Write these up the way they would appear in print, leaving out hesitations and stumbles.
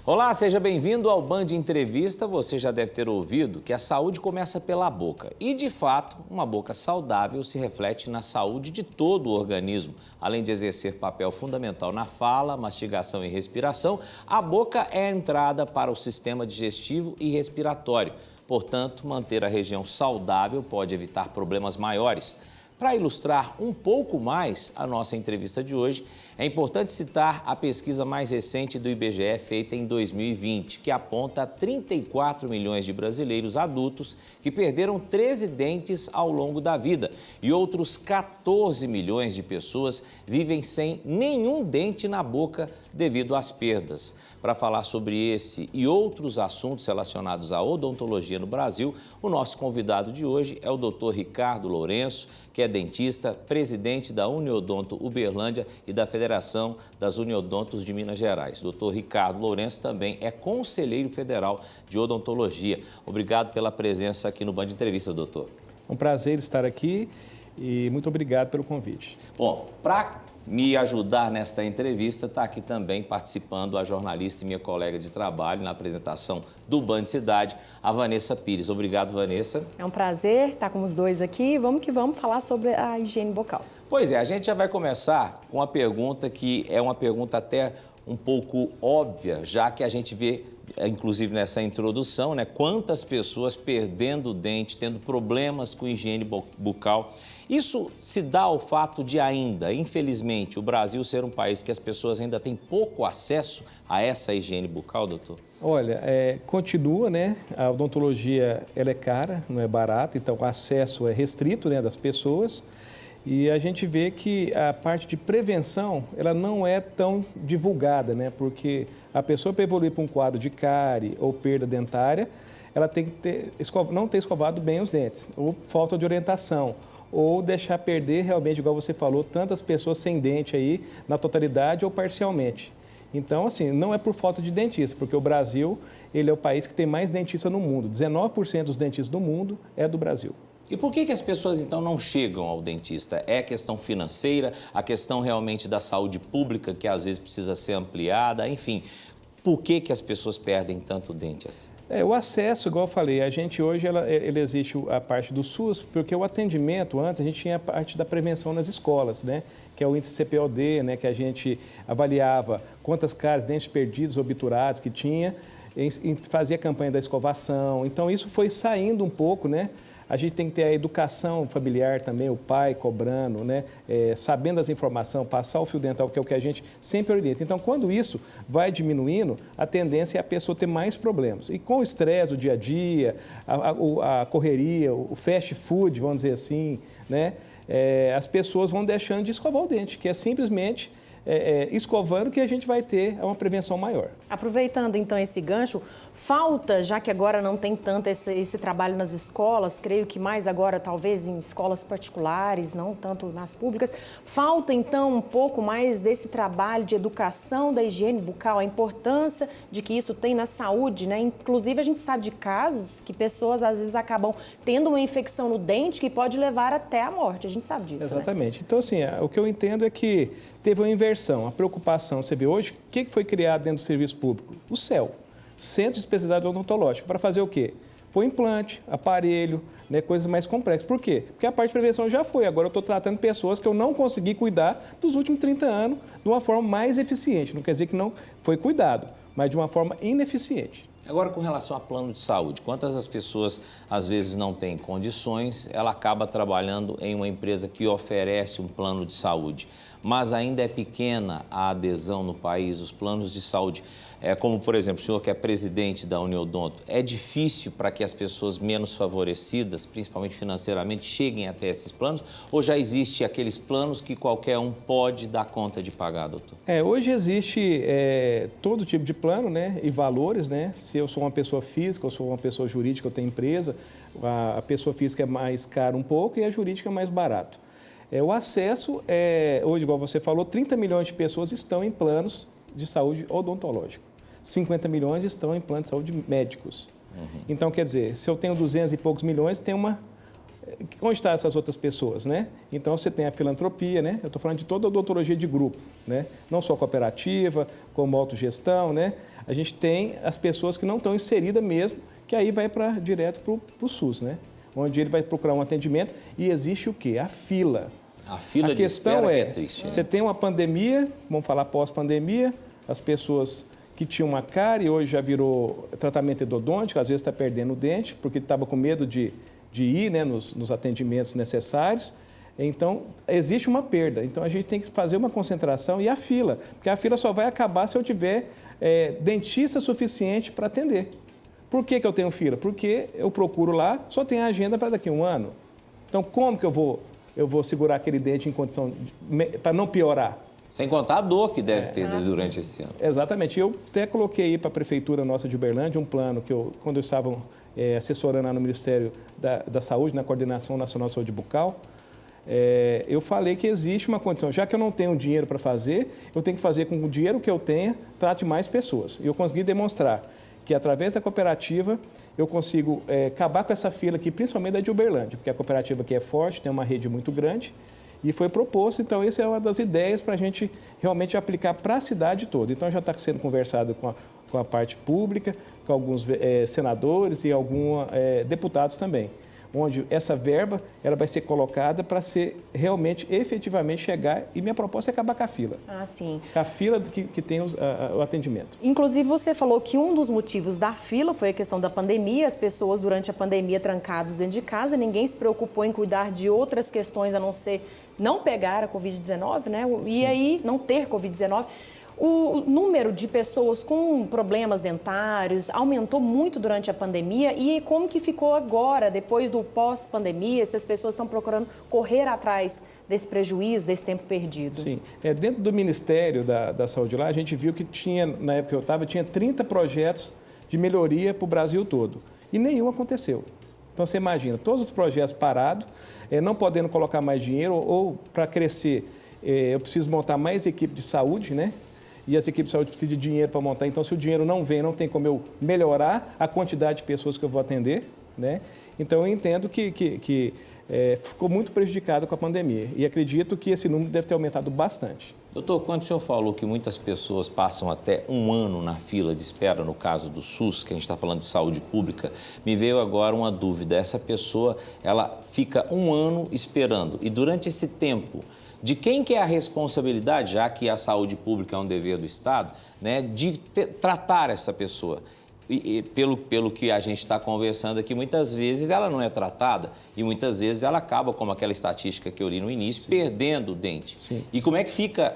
Olá, seja bem-vindo ao Band Entrevista. Você já deve ter ouvido que a saúde começa pela boca. E, de fato, uma boca saudável se reflete na saúde de todo o organismo. Além de exercer papel fundamental na fala, mastigação e respiração, a boca é a entrada para o sistema digestivo e respiratório. Portanto, manter a região saudável pode evitar problemas maiores. Para ilustrar um pouco mais a nossa entrevista de hoje, é importante citar a pesquisa mais recente do IBGE feita em 2020, que aponta 34 milhões de brasileiros adultos que perderam 13 dentes ao longo da vida e outros 14 milhões de pessoas vivem sem nenhum dente na boca devido às perdas. Para falar sobre esse e outros assuntos relacionados à odontologia no Brasil, o nosso convidado de hoje é o Dr. Ricardo Lourenço, que é dentista, presidente da Uniodonto Uberlândia e da Federação das Uniodontos de Minas Gerais. Dr. Ricardo Lourenço também é conselheiro federal de odontologia. Obrigado pela presença aqui no Band Entrevista, doutor. É um prazer estar aqui e muito obrigado pelo convite. Bom, para me ajudar nesta entrevista, está aqui também participando a jornalista e minha colega de trabalho na apresentação do Band Cidade, a Vanessa Pires. Obrigado, Vanessa. É um prazer estar com os dois aqui. Vamos que vamos falar sobre a higiene bucal. Pois é, a gente já vai começar com uma pergunta que é uma pergunta até um pouco óbvia, já que a gente vê, inclusive nessa introdução, né, quantas pessoas perdendo o dente, tendo problemas com higiene bucal. Isso se dá ao fato de ainda, infelizmente, o Brasil ser um país que as pessoas ainda têm pouco acesso a essa higiene bucal, doutor? Olha, continua, né? A odontologia ela é cara, não é barata, então o acesso é restrito, né, das pessoas. E a gente vê que a parte de prevenção, ela não é tão divulgada, né? Porque a pessoa para evoluir para um quadro de cárie ou perda dentária, ela tem que não ter escovado bem os dentes, ou falta de orientação, ou deixar perder realmente, igual você falou, tantas pessoas sem dente aí, na totalidade ou parcialmente. Então, assim, não é por falta de dentista, porque o Brasil, ele é o país que tem mais dentista no mundo. 19% dos dentistas do mundo é do Brasil. E por que as pessoas, então, não chegam ao dentista? É a questão financeira, a questão realmente da saúde pública, que às vezes precisa ser ampliada, enfim. Por que as pessoas perdem tanto dente assim? O acesso, igual eu falei, a gente hoje, ele existe a parte do SUS, porque o atendimento, antes, a gente tinha a parte da prevenção nas escolas, né? Que é o índice CPOD, né? Que a gente avaliava quantas cáries, dentes perdidos, obturados que tinha, fazia a campanha da escovação. Então, isso foi saindo um pouco, né? A gente tem que ter a educação familiar também, o pai cobrando, né? Sabendo as informações, passar o fio dental, que é o que a gente sempre orienta. Então, quando isso vai diminuindo, a tendência é a pessoa ter mais problemas. E com o estresse do dia a dia, a correria, o fast food, vamos dizer assim, né? As pessoas vão deixando de escovar o dente, que é simplesmente escovando que a gente vai ter uma prevenção maior. Aproveitando então esse gancho, falta, já que agora não tem tanto esse trabalho nas escolas, creio que mais agora talvez em escolas particulares, não tanto nas públicas, falta então um pouco mais desse trabalho de educação da higiene bucal, a importância de que isso tem na saúde, né? Inclusive a gente sabe de casos que pessoas às vezes acabam tendo uma infecção no dente que pode levar até a morte, a gente sabe disso, Exatamente. Né? Então assim, o que eu entendo é que teve uma inversão, a preocupação. Você vê hoje, o que foi criado dentro do serviço público? O CEL, Centro de Especialidade Odontológica, para fazer o quê? Pôr implante, aparelho, né, coisas mais complexas. Por quê? Porque a parte de prevenção já foi. Agora eu estou tratando pessoas que eu não consegui cuidar dos últimos 30 anos de uma forma mais eficiente. Não quer dizer que não foi cuidado, mas de uma forma ineficiente. Agora, com relação a plano de saúde, quantas as pessoas às vezes não têm condições, ela acaba trabalhando em uma empresa que oferece um plano de saúde, mas ainda é pequena a adesão no país, os planos de saúde, como por exemplo, o senhor que é presidente da Uniodonto, é difícil para que as pessoas menos favorecidas, principalmente financeiramente, cheguem até esses planos, ou já existe aqueles planos que qualquer um pode dar conta de pagar, doutor? Hoje existe todo tipo de plano, né, e valores, né? Se eu sou uma pessoa física, eu sou uma pessoa jurídica, eu tenho empresa, a pessoa física é mais cara um pouco e a jurídica é mais barato. O acesso, hoje, igual você falou, 30 milhões de pessoas estão em planos de saúde odontológico. 50 milhões estão em planos de saúde médicos. Então, quer dizer, se eu tenho 200 e poucos milhões, tem onde estão essas outras pessoas, né? Então, você tem a filantropia, né? Eu estou falando de toda a odontologia de grupo, né? Não só cooperativa, como autogestão, né? A gente tem as pessoas que não estão inseridas mesmo, que aí vai direto para o SUS, né? Onde ele vai procurar um atendimento e existe o quê? A fila. A fila de questão espera é, que é triste, né? Você tem uma pandemia, vamos falar pós-pandemia, as pessoas que tinham uma cárie hoje já virou tratamento endodôntico, às vezes está perdendo o dente, porque estava com medo de ir, né, nos atendimentos necessários. Então, existe uma perda. Então, a gente tem que fazer uma concentração e a fila, porque a fila só vai acabar se eu tiver dentista suficiente para atender. Por que eu tenho fila? Porque eu procuro lá, só tem a agenda para daqui a um ano. Então, como que eu vou segurar aquele dente em condição para não piorar? Sem contar a dor que deve ter durante esse ano. Exatamente. Eu até coloquei aí para a Prefeitura nossa de Uberlândia um plano que quando eu estava assessorando lá no Ministério da Saúde, na Coordenação Nacional de Saúde Bucal, eu falei que existe uma condição. Já que eu não tenho dinheiro para fazer, eu tenho que fazer com o dinheiro que eu tenha, trate mais pessoas. E eu consegui demonstrar que, através da cooperativa, eu consigo acabar com essa fila aqui, principalmente da de Uberlândia, porque a cooperativa aqui é forte, tem uma rede muito grande, e foi proposto, então, essa é uma das ideias para a gente realmente aplicar para a cidade toda. Então, já está sendo conversado com a parte pública, com alguns senadores e alguns deputados também, onde essa verba ela vai ser colocada para ser realmente, efetivamente chegar, e minha proposta é acabar com a fila. Ah, sim. Com a fila que tem o atendimento. Inclusive, você falou que um dos motivos da fila foi a questão da pandemia, as pessoas durante a pandemia trancadas dentro de casa, ninguém se preocupou em cuidar de outras questões a não ser não pegar a Covid-19, né? E aí não ter Covid-19. O número de pessoas com problemas dentários aumentou muito durante a pandemia. E como que ficou agora, depois do pós-pandemia, se as pessoas estão procurando correr atrás desse prejuízo, desse tempo perdido? Sim. Dentro do Ministério da Saúde lá, a gente viu que tinha, na época que eu estava, tinha 30 projetos de melhoria para o Brasil todo. E nenhum aconteceu. Então, você imagina, todos os projetos parados, não podendo colocar mais dinheiro, ou para crescer, eu preciso montar mais equipe de saúde, né? E as equipes de saúde precisam de dinheiro para montar. Então, se o dinheiro não vem, não tem como eu melhorar a quantidade de pessoas que eu vou atender, né? Então, eu entendo que ficou muito prejudicado com a pandemia. E acredito que esse número deve ter aumentado bastante. Doutor, quando o senhor falou que muitas pessoas passam até um ano na fila de espera, no caso do SUS, que a gente está falando de saúde pública, me veio agora uma dúvida. Essa pessoa, ela fica um ano esperando e durante esse tempo, de quem que é a responsabilidade, já que a saúde pública é um dever do Estado, né, de tratar essa pessoa? E pelo que a gente está conversando aqui, muitas vezes ela não é tratada e muitas vezes ela acaba, como aquela estatística que eu li no início, perdendo o dente. Sim. E como é que fica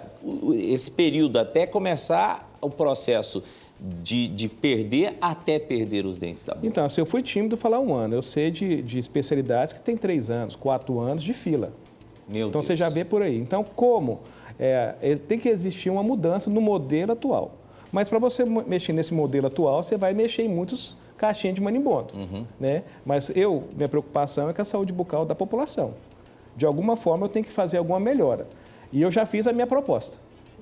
esse período até começar o processo de perder até perder os dentes da boca? Então, se eu fui tímido falar um ano, eu sei de especialidades que tem 3 anos, 4 anos de fila. Meu então, Deus. você já vê por aí. Então, tem que existir uma mudança no modelo atual. Mas para você mexer nesse modelo atual, você vai mexer em muitos caixinhas de marimbondo. Né? Mas minha preocupação é com a saúde bucal da população. De alguma forma, eu tenho que fazer alguma melhora. E eu já fiz a minha proposta,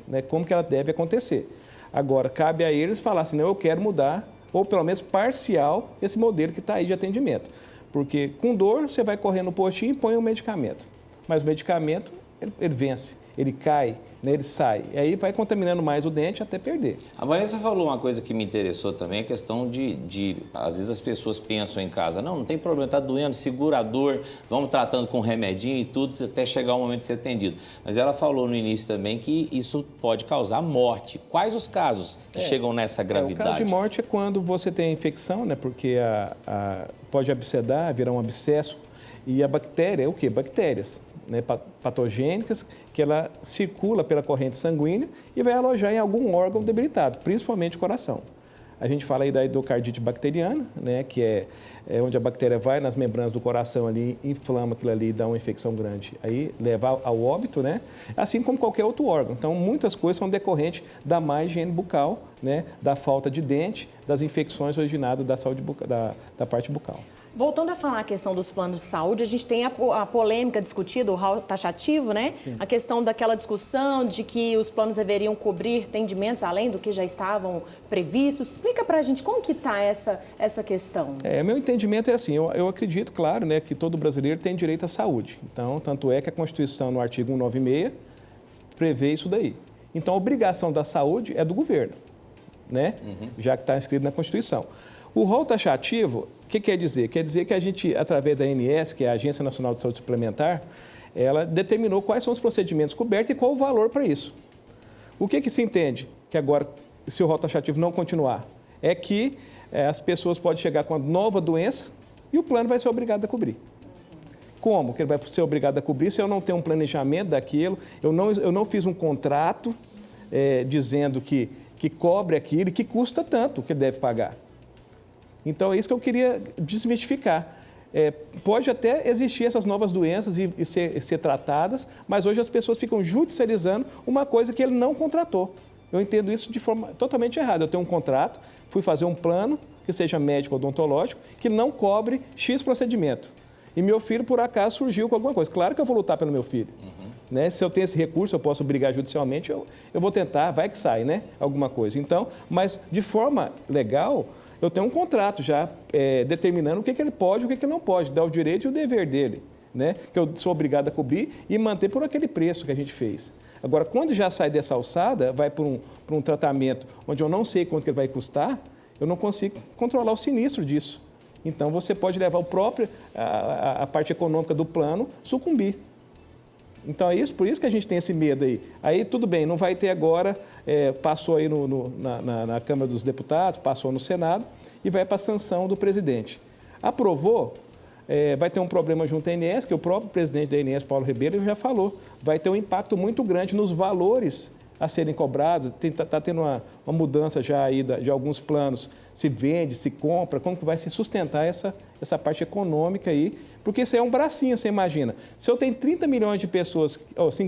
né? Como que ela deve acontecer. Agora, cabe a eles falar assim, não, eu quero mudar, ou pelo menos parcial, esse modelo que está aí de atendimento. Porque com dor, você vai correr no postinho e põe o medicamento. Mas o medicamento, ele vence, ele cai, né, ele sai. E aí vai contaminando mais o dente até perder. A Vanessa falou uma coisa que me interessou também, a questão às vezes as pessoas pensam em casa, não tem problema, está doendo, segura a dor, vamos tratando com remedinho e tudo, até chegar o momento de ser atendido. Mas ela falou no início também que isso pode causar morte. Quais os casos que chegam nessa gravidade? O caso de morte é quando você tem a infecção, né, porque pode abscedar, virar um abscesso, e a bactéria é o quê? Bactérias, né, patogênicas, que ela circula pela corrente sanguínea e vai alojar em algum órgão debilitado, principalmente o coração. A gente fala aí da endocardite bacteriana, né, que é onde a bactéria vai nas membranas do coração ali, inflama aquilo ali, dá uma infecção grande, aí leva ao óbito, né, assim como qualquer outro órgão. Então, muitas coisas são decorrentes da má higiene bucal, né, da falta de dente, das infecções originadas da saúde bucal, da parte bucal. Voltando a falar a questão dos planos de saúde, a gente tem a polêmica discutida, o rol taxativo, né? Sim. A questão daquela discussão de que os planos deveriam cobrir atendimentos além do que já estavam previstos. Explica pra gente como que está essa questão. Meu entendimento é assim, eu acredito, claro, né, que todo brasileiro tem direito à saúde. Então, tanto é que a Constituição, no artigo 196, prevê isso daí. Então, a obrigação da saúde é do governo, né? Já que está inscrito na Constituição. O rol taxativo, o que quer dizer? Quer dizer que a gente, através da ANS, que é a Agência Nacional de Saúde Suplementar, ela determinou quais são os procedimentos cobertos e qual o valor para isso. O que se entende? Que agora, se o rol taxativo não continuar, é que as pessoas podem chegar com uma nova doença e o plano vai ser obrigado a cobrir. Como que ele vai ser obrigado a cobrir se eu não tenho um planejamento daquilo, eu não fiz um contrato dizendo que cobre aquilo e que custa tanto que ele deve pagar. Então, é isso que eu queria desmistificar. Pode até existir essas novas doenças e ser tratadas, mas hoje as pessoas ficam judicializando uma coisa que ele não contratou. Eu entendo isso de forma totalmente errada. Eu tenho um contrato, fui fazer um plano, que seja médico ou odontológico, que não cobre X procedimento. E meu filho, por acaso, surgiu com alguma coisa. Claro que eu vou lutar pelo meu filho. Né? Se eu tenho esse recurso, eu posso brigar judicialmente, eu vou tentar, vai que sai, né? Alguma coisa. Então, mas de forma legal, eu tenho um contrato já determinando o que ele pode e o que ele não pode, dar o direito e o dever dele, né? Que eu sou obrigado a cobrir e manter por aquele preço que a gente fez. Agora, quando já sai dessa alçada, vai por um tratamento onde eu não sei quanto que ele vai custar, eu não consigo controlar o sinistro disso. Então, você pode levar a parte econômica do plano sucumbir. Então, por isso que a gente tem esse medo aí. Aí, tudo bem, não vai ter agora, passou aí na Câmara dos Deputados, passou no Senado e vai para a sanção do presidente. Aprovou, vai ter um problema junto à ANS, que o próprio presidente da ANS, Paulo Ribeiro, já falou. Vai ter um impacto muito grande nos valores a serem cobrados. Está tendo uma mudança já aí de alguns planos, se vende, se compra, como que vai se sustentar essa parte econômica aí, porque isso é um bracinho, você imagina. Se eu tenho 30 milhões de pessoas,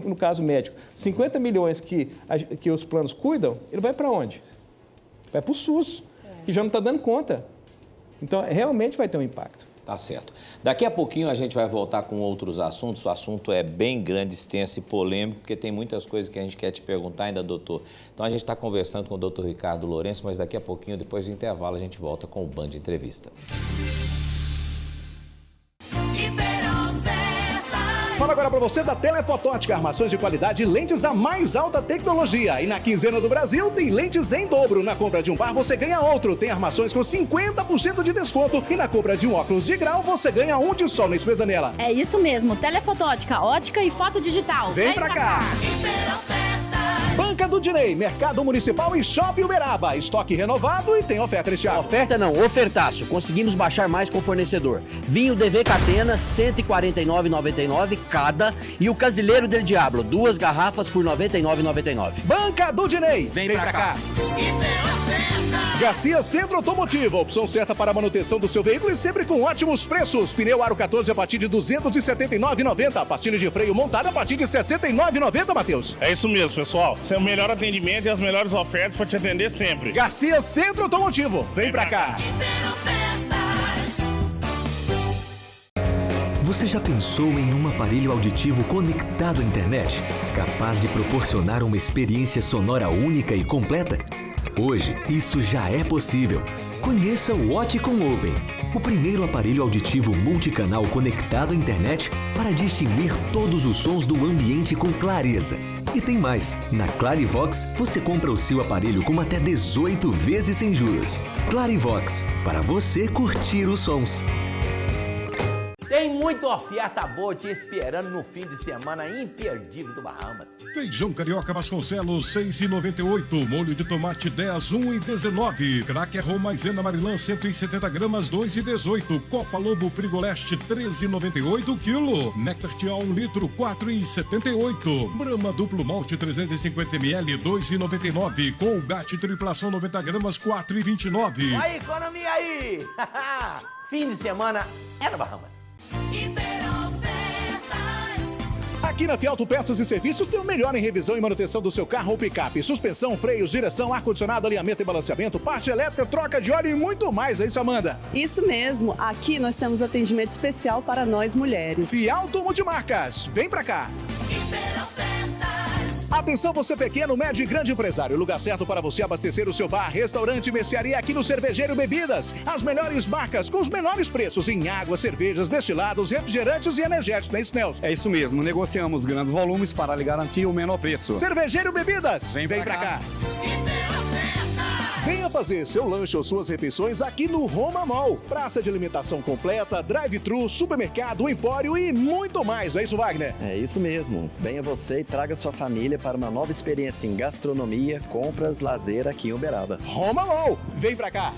no caso médico, 50 milhões que os planos cuidam, ele vai para onde? Vai para o SUS, que já não está dando conta. Então, realmente vai ter um impacto. Tá certo. Daqui a pouquinho a gente vai voltar com outros assuntos. O assunto é bem grande, extenso e polêmico, porque tem muitas coisas que a gente quer te perguntar ainda, doutor. Então a gente está conversando com o doutor Ricardo Lourenço, mas daqui a pouquinho, depois do intervalo, a gente volta com o Band Entrevista. Fala agora para você da Telefotótica, armações de qualidade e lentes da mais alta tecnologia. E na quinzena do Brasil tem lentes em dobro. Na compra de um par você ganha outro. Tem armações com 50% de desconto. E na compra de um óculos de grau você ganha um de sol na Daniela. É isso mesmo, Telefotótica, ótica e foto digital. Vem pra cá! Banca do Dinei, Mercado Municipal e Shopping Uberaba. Estoque renovado e tem oferta neste ano. Oferta não, ofertaço. Conseguimos baixar mais com o fornecedor. Vinho DV Catena, R$ 149,99 cada. E o Casileiro del Diablo, 2 garrafas por R$ 99,99. Banca do Dinei, vem pra cá. Garcia Centro Automotivo, a opção certa para a manutenção do seu veículo e sempre com ótimos preços. Pneu Aro 14 a partir de R$ 279,90. Pastilha de freio montada a partir de R$ 69,90, Matheus. É isso mesmo, pessoal. Esse é o melhor atendimento e as melhores ofertas para te atender sempre. Garcia Centro Automotivo, vem pra cá. Você já pensou em um aparelho auditivo conectado à internet? Capaz de proporcionar uma experiência sonora única e completa? Hoje, isso já é possível. Conheça o Oticon Open, o primeiro aparelho auditivo multicanal conectado à internet para distinguir todos os sons do ambiente com clareza. E tem mais, na Clarivox você compra o seu aparelho com até 18 vezes sem juros. Clarivox, para você curtir os sons. Tem muita oferta boa te esperando no fim de semana imperdível do Bahamas. Feijão carioca Vasconcelos, 6,98. Molho de tomate 10, 1,19. Cracker Romaisena Marilã, 170 gramas, 2,18. Copa Lobo Frigoleste, 13,98 quilo. Néctar Tial 1 litro, 4,78. Brahma Duplo Malte 350 ml, 2,99. Colgate Triplação 90 gramas, 4,29. Olha a economia aí! Fim de semana é no Bahamas. Aqui na Fiauto Peças e Serviços tem o melhor em revisão e manutenção do seu carro ou picape. Suspensão, freios, direção, ar-condicionado, alinhamento e balanceamento, parte elétrica, troca de óleo e muito mais. É isso, Amanda? Isso mesmo. Aqui nós temos atendimento especial para nós mulheres. Fiauto Multimarcas. Vem pra cá. Atenção você pequeno, médio e grande empresário. Lugar certo para você abastecer o seu bar, restaurante, mercearia aqui no Cervejeiro Bebidas. As melhores marcas com os menores preços em água, cervejas, destilados, refrigerantes e energéticos, não é isso, Nelson? É isso mesmo, negociamos grandes volumes para lhe garantir o menor preço. Cervejeiro Bebidas, vem pra cá. Venha fazer seu lanche ou suas refeições aqui no Roma Mall. Praça de alimentação completa, drive-thru, supermercado, empório e muito mais. Não é isso, Wagner? É isso mesmo. Venha você e traga sua família para uma nova experiência em gastronomia, compras, lazer aqui em Uberaba. Roma Mall, vem pra cá.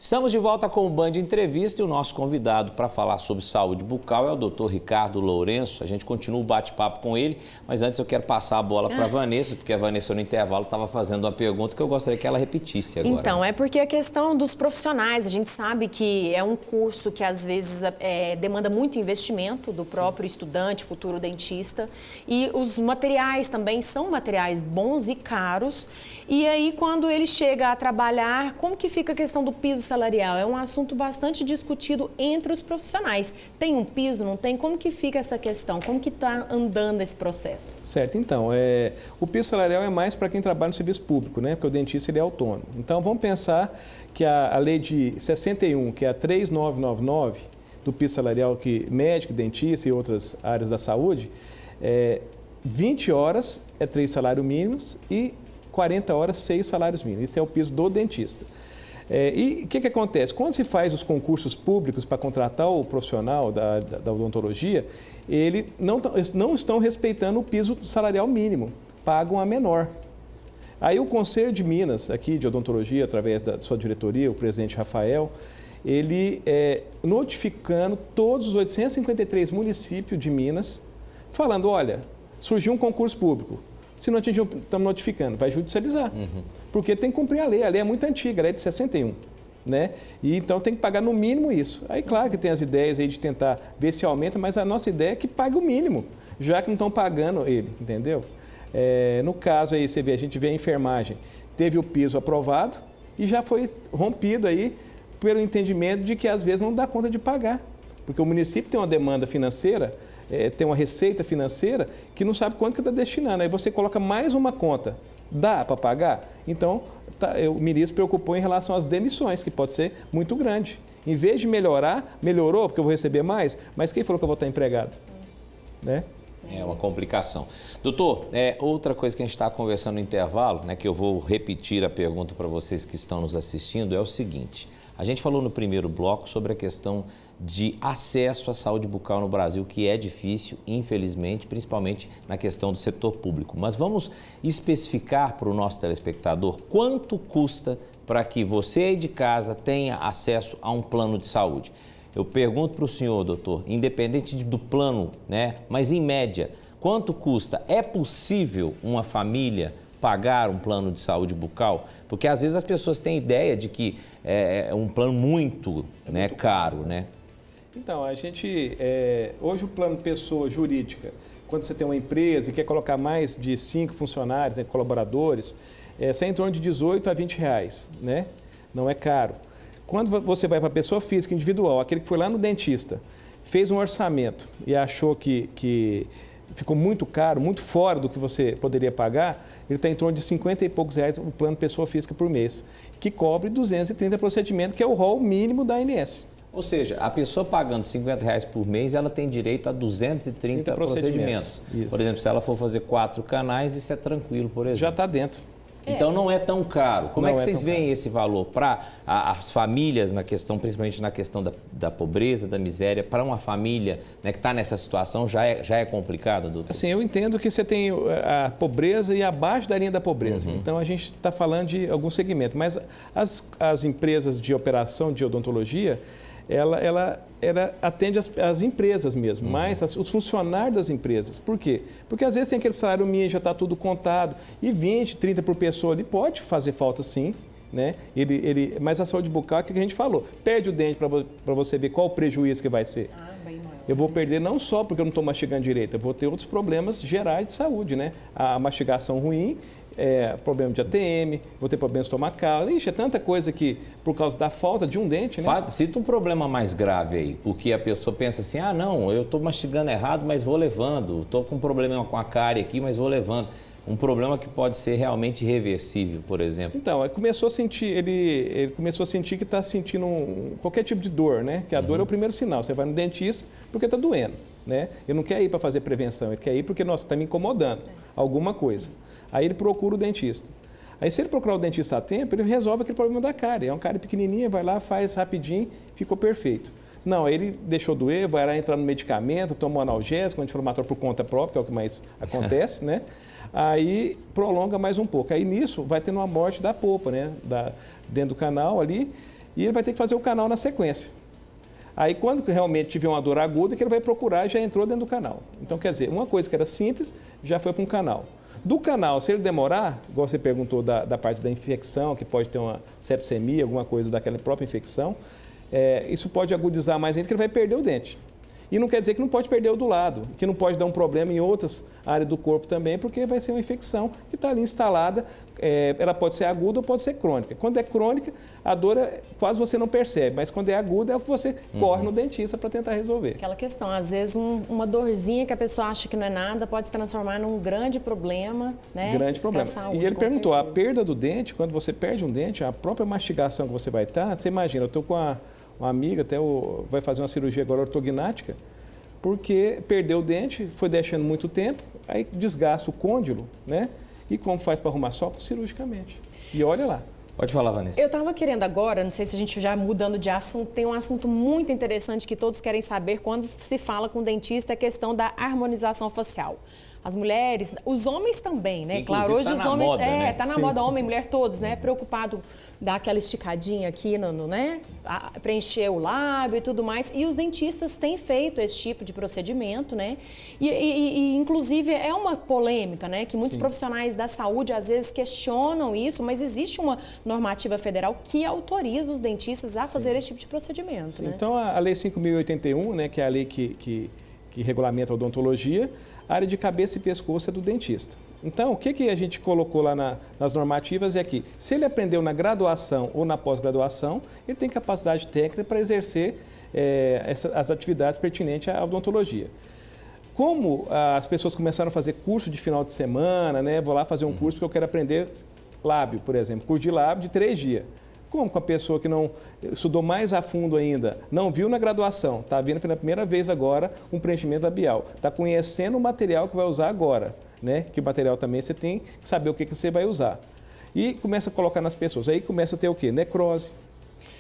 Estamos de volta com o Band Entrevista e o nosso convidado para falar sobre saúde bucal é o Dr. Ricardo Lourenço. A gente continua o bate-papo com ele, mas antes eu quero passar a bola para a Vanessa, porque a Vanessa no intervalo estava fazendo uma pergunta que eu gostaria que ela repetisse agora. Então, é porque a questão dos profissionais, a gente sabe que é um curso que às vezes demanda muito investimento do próprio estudante, futuro dentista, e os materiais também são materiais bons e caros, e aí quando ele chega a trabalhar, como que fica a questão do piso salarial? É um assunto bastante discutido entre os profissionais. Tem um piso, não tem? Como que fica essa questão? Como que está andando esse processo? Certo, então, o piso salarial é mais para quem trabalha no serviço público, né? Porque o dentista ele é autônomo. Então, vamos pensar que a lei de 61, que é a 3999, do piso salarial, que médico, dentista e outras áreas da saúde, 20 horas é 3 salários mínimos e 40 horas, 6 salários mínimos. Esse é o piso do dentista. E o que acontece? Quando se faz os concursos públicos para contratar o profissional da odontologia, eles não estão respeitando o piso salarial mínimo, pagam a menor. Aí o Conselho de Minas, aqui de odontologia, através da sua diretoria, o presidente Rafael, ele notificando todos os 853 municípios de Minas, falando, olha, surgiu um concurso público. Se não atingir, estamos notificando, vai judicializar. Porque tem que cumprir a lei é muito antiga, a lei é de 61, né? E então tem que pagar no mínimo isso. Aí claro que tem as ideias aí de tentar ver se aumenta, mas a nossa ideia é que pague o mínimo, já que não estão pagando ele, entendeu? No caso aí, você vê, a gente vê a enfermagem, teve o piso aprovado e já foi rompido aí pelo entendimento de que às vezes não dá conta de pagar, porque o município tem uma demanda financeira, tem uma receita financeira que não sabe quanto que está destinando. Aí você coloca mais uma conta. Dá para pagar? Então, o ministro preocupou em relação às demissões, que pode ser muito grande. Em vez de melhorar, melhorou, porque eu vou receber mais, mas quem falou que eu vou estar empregado? Né? É uma complicação. Doutor, outra coisa que a gente está conversando no intervalo, né, que eu vou repetir a pergunta para vocês que estão nos assistindo, é o seguinte. A gente falou no primeiro bloco sobre a questão de acesso à saúde bucal no Brasil, que é difícil, infelizmente, principalmente na questão do setor público. Mas vamos especificar para o nosso telespectador quanto custa para que você aí de casa tenha acesso a um plano de saúde. Eu pergunto para o senhor, doutor, independente do plano, né, mas em média, quanto custa? É possível uma família pagar um plano de saúde bucal? Porque às vezes as pessoas têm ideia de que é um plano muito caro, né? Então, a gente, hoje o plano pessoa jurídica, quando você tem uma empresa e quer colocar mais de 5 funcionários, né, colaboradores, sai em torno de R$18 a R$20, né? Não é caro. Quando você vai para a pessoa física individual, aquele que foi lá no dentista, fez um orçamento e achou que ficou muito caro, muito fora do que você poderia pagar, ele está em torno de 50 e poucos reais o plano pessoa física por mês, que cobre 230 procedimentos, que é o rol mínimo da ANS. Ou seja, a pessoa pagando R$50 por mês, ela tem direito a 230 procedimentos. Por exemplo, se ela for fazer 4 canais, isso é tranquilo, por exemplo. Já está dentro. Então não é tão caro. Como é que vocês veem esse valor para as famílias, na questão, principalmente na questão da pobreza, da miséria, para uma família, né, que está nessa situação, já é complicado, doutor? Assim, eu entendo que você tem a pobreza e abaixo da linha da pobreza. Então a gente está falando de algum segmento, mas as empresas de operação de odontologia, ela atende as empresas mesmo, mas os funcionários das empresas. Por quê? Porque às vezes tem aquele salário mínimo, já está tudo contado, e 20, 30 por pessoa ali pode fazer falta sim, né? Mas a saúde bucal é o que a gente falou. Perde o dente para você ver qual o prejuízo que vai ser. Eu vou perder não só porque eu não estou mastigando direito, eu vou ter outros problemas gerais de saúde, né? A mastigação ruim, problema de ATM, vou ter problema estomacal. Ixi, é tanta coisa que, por causa da falta de um dente, né? Cita um problema mais grave aí, porque a pessoa pensa assim, não, eu estou mastigando errado, mas vou levando. Estou com um problema com a cárie aqui, mas vou levando. Um problema que pode ser realmente irreversível, por exemplo. Então, ele começou a sentir que está sentindo qualquer tipo de dor, né? Que a dor é o primeiro sinal. Você vai no dentista porque está doendo, né? Ele não quer ir para fazer prevenção, ele quer ir porque, nossa, está me incomodando, alguma coisa. Aí ele procura o dentista. Aí se ele procurar o dentista a tempo, ele resolve aquele problema da cárie. É uma cárie pequenininha, vai lá, faz rapidinho, ficou perfeito. Não, aí ele deixou doer, vai lá entrar no medicamento, toma um analgésico, um anti-inflamatório por conta própria, que é o que mais acontece, né? Aí prolonga mais um pouco. Aí nisso vai tendo uma morte da polpa, né? Dentro do canal ali, e ele vai ter que fazer o canal na sequência. Aí quando realmente tiver uma dor aguda, que ele vai procurar e já entrou dentro do canal. Então, quer dizer, uma coisa que era simples, já foi para um canal. Do canal, se ele demorar, igual você perguntou da parte da infecção, que pode ter uma sepsemia, alguma coisa daquela própria infecção, isso pode agudizar mais ainda, que ele vai perder o dente. E não quer dizer que não pode perder o do lado, que não pode dar um problema em outras áreas do corpo também, porque vai ser uma infecção que está ali instalada, ela pode ser aguda ou pode ser crônica. Quando é crônica, a dor quase você não percebe, mas quando é aguda é o que você corre no dentista para tentar resolver. Aquela questão, às vezes uma dorzinha que a pessoa acha que não é nada pode se transformar num grande problema, né? Grande problema. Saúde, e ele perguntou, a perda do dente, quando você perde um dente, a própria mastigação que você vai estar, você imagina, eu estou com uma amiga, vai fazer uma cirurgia agora ortognática, porque perdeu o dente, foi deixando muito tempo, aí desgasta o côndilo, né? E como faz para arrumar só cirurgicamente. E olha lá. Pode falar, Vanessa. Eu estava querendo agora, não sei se a gente já mudando de assunto, tem um assunto muito interessante que todos querem saber quando se fala com o dentista, é a questão da harmonização facial. As mulheres, os homens também, né? Claro, hoje os homens, né? Tá na moda, homem e mulher todos, né? Preocupado dar aquela esticadinha aqui, né? Preencher o lábio e tudo mais. E os dentistas têm feito esse tipo de procedimento, né? E inclusive, é uma polêmica, né? Que muitos profissionais da saúde, às vezes, questionam isso, mas existe uma normativa federal que autoriza os dentistas a fazer esse tipo de procedimento, né? Então, a Lei 5.081, né? Que é a lei que regulamenta a odontologia, a área de cabeça e pescoço é do dentista. Então, o que a gente colocou lá nas normativas é que, se ele aprendeu na graduação ou na pós-graduação, ele tem capacidade técnica para exercer as atividades pertinentes à odontologia. Como as pessoas começaram a fazer curso de final de semana, né? Vou lá fazer um curso porque eu quero aprender lábio, por exemplo, curso de lábio de 3 dias. Como com a pessoa que não estudou mais a fundo ainda, não viu na graduação, está vendo pela primeira vez agora um preenchimento labial, está conhecendo o material que vai usar agora, né? Que o material também você tem que saber o que você vai usar. E começa a colocar nas pessoas, aí começa a ter o quê? Necrose,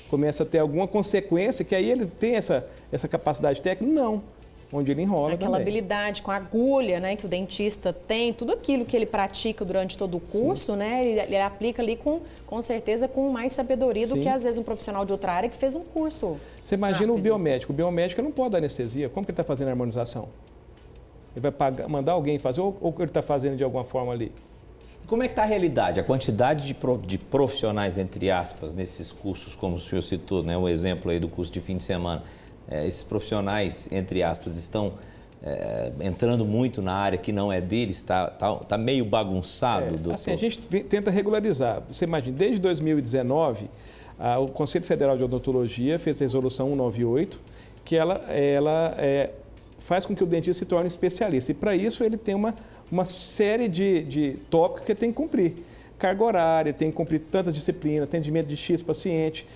começa a ter alguma consequência que aí ele tem essa capacidade técnica? Não. Onde ele enrola aquela também. Habilidade com a agulha, né, que o dentista tem, tudo aquilo que ele pratica durante todo o curso, né, ele aplica ali com certeza com mais sabedoria do que às vezes um profissional de outra área que fez um curso. Você imagina o biomédico não pode dar anestesia, como que ele está fazendo a harmonização? Ele vai mandar alguém fazer ou ele está fazendo de alguma forma ali? Como é que está a realidade, a quantidade de profissionais, entre aspas, nesses cursos, como o senhor citou, né, o exemplo aí do curso de fim de semana? Esses profissionais, entre aspas, estão entrando muito na área que não é deles, está meio bagunçado, doutor? Assim, a gente tenta regularizar. Você imagina, desde 2019, o Conselho Federal de Odontologia fez a resolução 198, que ela faz com que o dentista se torne especialista. E para isso ele tem uma série de tópicos que ele tem que cumprir. Carga horária, tem que cumprir tantas disciplinas, atendimento de X paciente.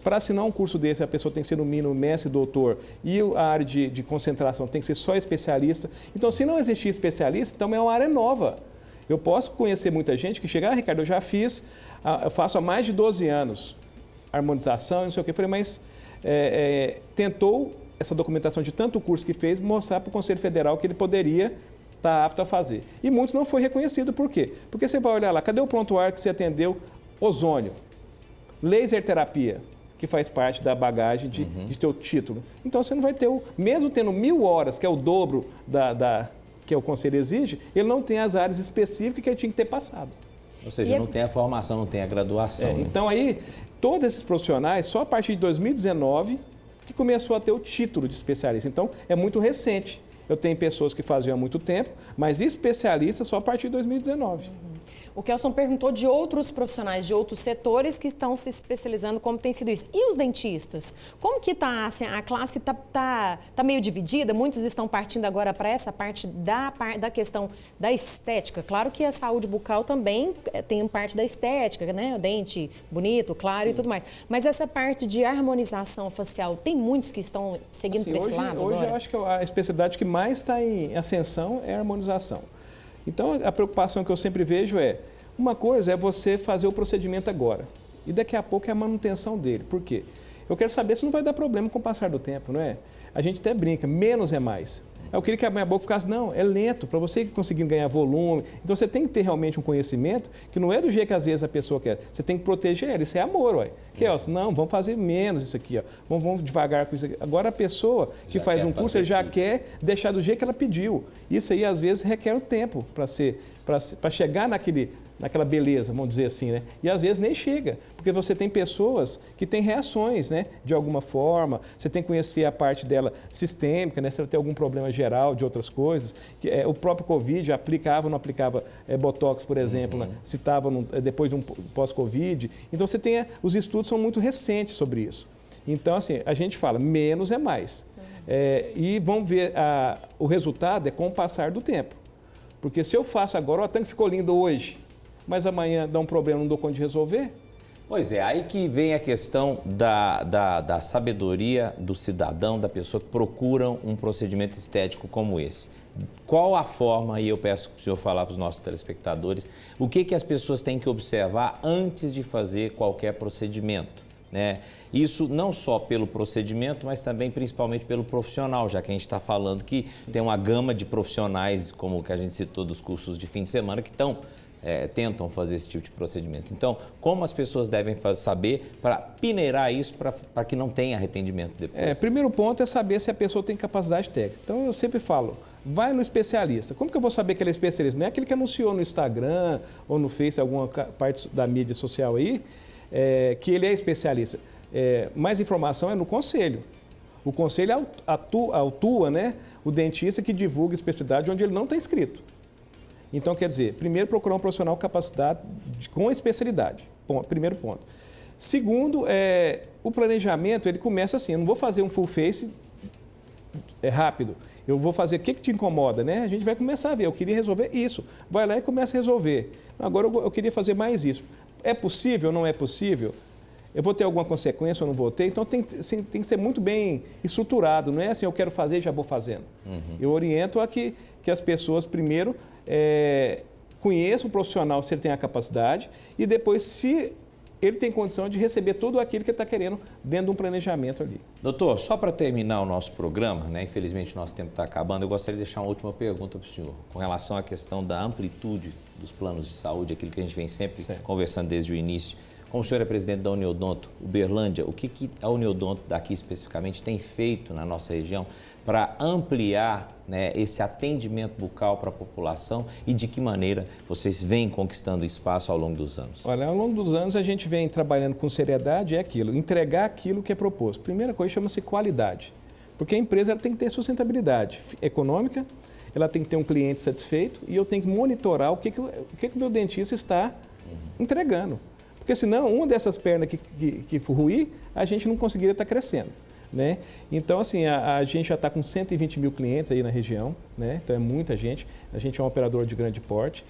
Para assinar um curso desse, a pessoa tem que ser no mínimo mestre, doutor, e a área de concentração tem que ser só especialista. Então, se não existir especialista, então é uma área nova. Eu posso conhecer muita gente que chega, Ricardo, eu já eu faço há mais de 12 anos harmonização, não sei o quê. Eu falei, mas tentou essa documentação de tanto curso que fez, mostrar para o Conselho Federal que ele poderia está apto a fazer. E muitos não foi reconhecido. Por quê? Porque você vai olhar lá, cadê o prontuário que você atendeu? Ozônio, laser terapia, que faz parte da bagagem de teu título. Então você não vai ter, mesmo tendo 1000 horas, que é o dobro que o Conselho exige, ele não tem as áreas específicas que ele tinha que ter passado. Ou seja, não tem a formação, não tem a graduação. Né? Então aí, todos esses profissionais, só a partir de 2019, que começou a ter o título de especialista. Então, é muito recente. Eu tenho pessoas que faziam há muito tempo, mas especialistas só a partir de 2019. O Kelson perguntou de outros profissionais de outros setores que estão se especializando, como tem sido isso. E os dentistas? Como que está? Assim, a classe tá meio dividida? Muitos estão partindo agora para essa parte da questão da estética. Claro que a saúde bucal também tem parte da estética, né? O dente bonito, claro. Sim. E tudo mais. Mas essa parte de harmonização facial, tem muitos que estão seguindo para esse lado agora? Hoje eu acho que a especialidade que mais está em ascensão é a harmonização. Então, a preocupação que eu sempre vejo é, uma coisa é você fazer o procedimento agora, e daqui a pouco é a manutenção dele. Por quê? Eu quero saber se não vai dar problema com o passar do tempo, não é? A gente até brinca, menos é mais. Eu queria que a minha boca ficasse, não, é lento, para você conseguir ganhar volume. Então, você tem que ter realmente um conhecimento que não é do jeito que às vezes a pessoa quer. Você tem que proteger ela, isso é amor, ué. Kelson, não, vamos fazer menos isso aqui, ó. Vamos devagar com isso aqui. Agora, a pessoa que faz um curso, ele já quer deixar do jeito que ela pediu. Isso aí, às vezes, requer um tempo para chegar naquela beleza, vamos dizer assim, né? E às vezes nem chega, porque você tem pessoas que têm reações, né? De alguma forma, você tem que conhecer a parte dela sistêmica, né? Se ela tem algum problema geral de outras coisas. O próprio Covid aplicava ou não aplicava Botox, por exemplo, né? Se estava depois de um pós-Covid. Então você tem, os estudos são muito recentes sobre isso. Então, assim, a gente fala, menos é mais. E vamos ver, o resultado é com o passar do tempo. Porque se eu faço agora, o tanque ficou lindo hoje, mas amanhã dá um problema, não dou conta de resolver? Pois é, aí que vem a questão da sabedoria do cidadão, da pessoa que procura um procedimento estético como esse. Qual a forma, e eu peço para o senhor falar para os nossos telespectadores, o que as pessoas têm que observar antes de fazer qualquer procedimento, né? Isso não só pelo procedimento, mas também principalmente pelo profissional, já que a gente está falando que tem uma gama de profissionais, como que a gente citou dos cursos de fim de semana, que tentam fazer esse tipo de procedimento. Então, como as pessoas devem saber para peneirar isso, para que não tenha arrependimento depois? Primeiro ponto é saber se a pessoa tem capacidade técnica. Então, eu sempre falo, vai no especialista. Como que eu vou saber que ele é especialista? Não é aquele que anunciou no Instagram ou no Face, alguma parte da mídia social aí, que ele é especialista. Mais informação é no conselho. O conselho autua, né, o dentista que divulga especialidade onde ele não está inscrito. Então, quer dizer, primeiro procurar um profissional capacitado com especialidade. Primeiro ponto. Segundo, o planejamento, ele começa assim, eu não vou fazer um full face rápido. Eu vou fazer o que te incomoda, né? A gente vai começar a ver, eu queria resolver isso. Vai lá e começa a resolver. Agora, eu queria fazer mais isso. É possível ou não é possível? Eu vou ter alguma consequência ou não vou ter? Então, tem que ser muito bem estruturado. Não é assim, eu quero fazer e já vou fazendo. Eu oriento a que as pessoas, primeiro, conheçam o profissional se ele tem a capacidade e depois, se ele tem condição de receber tudo aquilo que ele está querendo dentro de um planejamento ali. Doutor, só para terminar o nosso programa, né? Infelizmente o nosso tempo está acabando, eu gostaria de deixar uma última pergunta para o senhor, com relação à questão da amplitude dos planos de saúde, aquilo que a gente vem sempre conversando desde o início. Como o senhor é presidente da Uniodonto Uberlândia, o que a Uniodonto daqui especificamente tem feito na nossa região para ampliar, né, esse atendimento bucal para a população e de que maneira vocês vêm conquistando espaço ao longo dos anos? Olha, ao longo dos anos a gente vem trabalhando com seriedade, entregar aquilo que é proposto. Primeira coisa chama-se qualidade, porque a empresa ela tem que ter sustentabilidade econômica, ela tem que ter um cliente satisfeito e eu tenho que monitorar o que o meu dentista está entregando. Porque senão, uma dessas pernas que ruir, a gente não conseguiria estar crescendo, né? Então, assim, a gente já está com 120 mil clientes aí na região, né? Então, é muita gente. A gente é um operador de grande porte.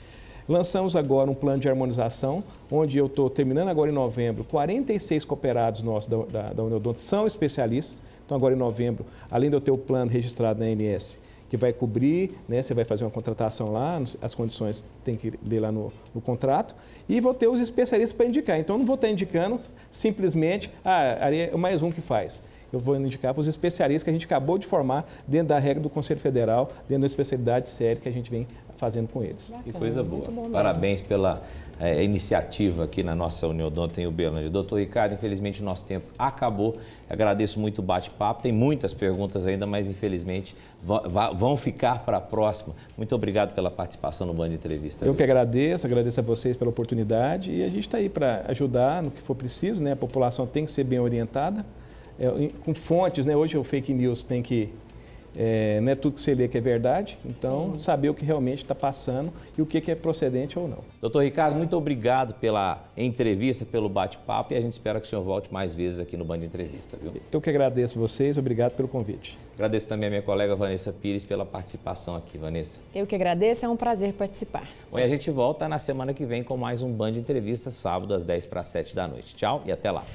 Lançamos agora um plano de harmonização, onde eu estou terminando agora em novembro. 46 cooperados nossos da Uniodonto são especialistas. Então, agora em novembro, além de eu ter o plano registrado na ANS, que vai cobrir, né? Você vai fazer uma contratação lá, as condições tem que ler lá no contrato, e vou ter os especialistas para indicar. Então, não vou estar indicando simplesmente, ali é mais um que faz. Eu vou indicar para os especialistas que a gente acabou de formar dentro da regra do Conselho Federal, dentro da especialidade séria que a gente vem fazendo com eles. Que coisa boa. muito bom mesmo. Parabéns pela iniciativa aqui na nossa Uniodonto em Uberlândia. Doutor Ricardo, infelizmente o nosso tempo acabou. Agradeço muito o bate-papo. Tem muitas perguntas ainda, mas infelizmente vão ficar para a próxima. Muito obrigado pela participação no Band Entrevista. Eu que agradeço a vocês pela oportunidade e a gente está aí para ajudar no que for preciso, né? A população tem que ser bem orientada, com fontes, né? Hoje o fake news tem que... não é tudo que você lê que é verdade, então saber o que realmente está passando e o que é procedente ou não. Doutor Ricardo, muito obrigado pela entrevista, pelo bate-papo e a gente espera que o senhor volte mais vezes aqui no Band Entrevista, viu? Eu que agradeço vocês, obrigado pelo convite. Agradeço também a minha colega Vanessa Pires pela participação aqui, Vanessa. Eu que agradeço, é um prazer participar. Bom, e a gente volta na semana que vem com mais um Band Entrevista, sábado às 10 para 7 da noite. Tchau e até lá.